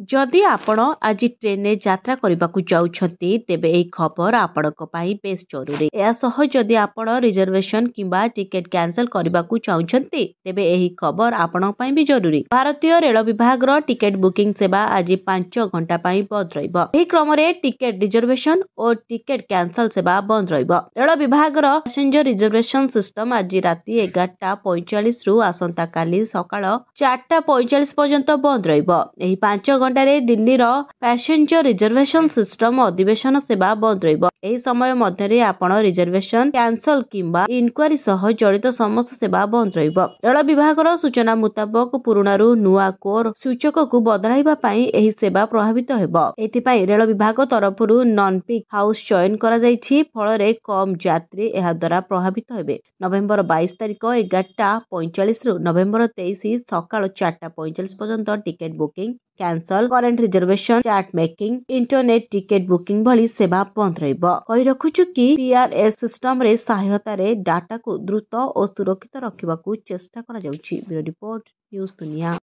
जदि आपण आज ट्रेन में यात्रा करने को चाहते तेबे एही खबर आपणक पई बेस जरूरी। या सह जदि आपण रिजर्वेशन किंबा टिकेट कैंसल करने को चाहते तेबे एही खबर आपणक पई भी जरूरी। भारतीय रेल विभाग रो टिकेट बुकिंग सेवा आज 5 घंटा पई बंद रहिबो। एही क्रम रे टिकेट रिजर्वेशन और टिकेट कैंसल सेवा बंद रहिबो। रेल विभाग रो पैसेंजर रिजर्वेशन सिस्टम आज राति 11:45 रु आसंता काली सकाळ 4:45 पर्यंत बंद रहिबो। एही 5 घंटे दिल्ली रो पैसेंजर रिजर्वेशन सिस्टम अधिवेशन सेवा बंद रहिबो। एही समय मध्य आपण रिजर्वेशन कैंसल किंबा इनक्वारी सह जड़ित समस्त सेवा बंद रहिबो। रेल विभाग रो सूचना मुताबक पुराणारू नुआ कोर सूचक को बदलाइबा पई एही सेवा प्रभावित हेबो। एथि पई रेल विभाग तरफरू नॉन पीक हाउस चयन करा जायछि, फल रे कम यात्री एहा द्वारा प्रभावित हेबे। नवेम्बर 22 तारिख 11:45 रु नवेम्बर 23 सकाळ 4:45 पर्यंत ticket booking cancel, current reservation, chat making, internet ticket booking भली सेवा बंद रहिबो। कहि रखुछु कि पीआरएस सिस्टम रे सहायता रे डाटा को द्रुत और सुरक्षित रखिबाकू चेष्टा करा जाउछि। ब्यूरो रिपोर्ट न्यूज दुनिया।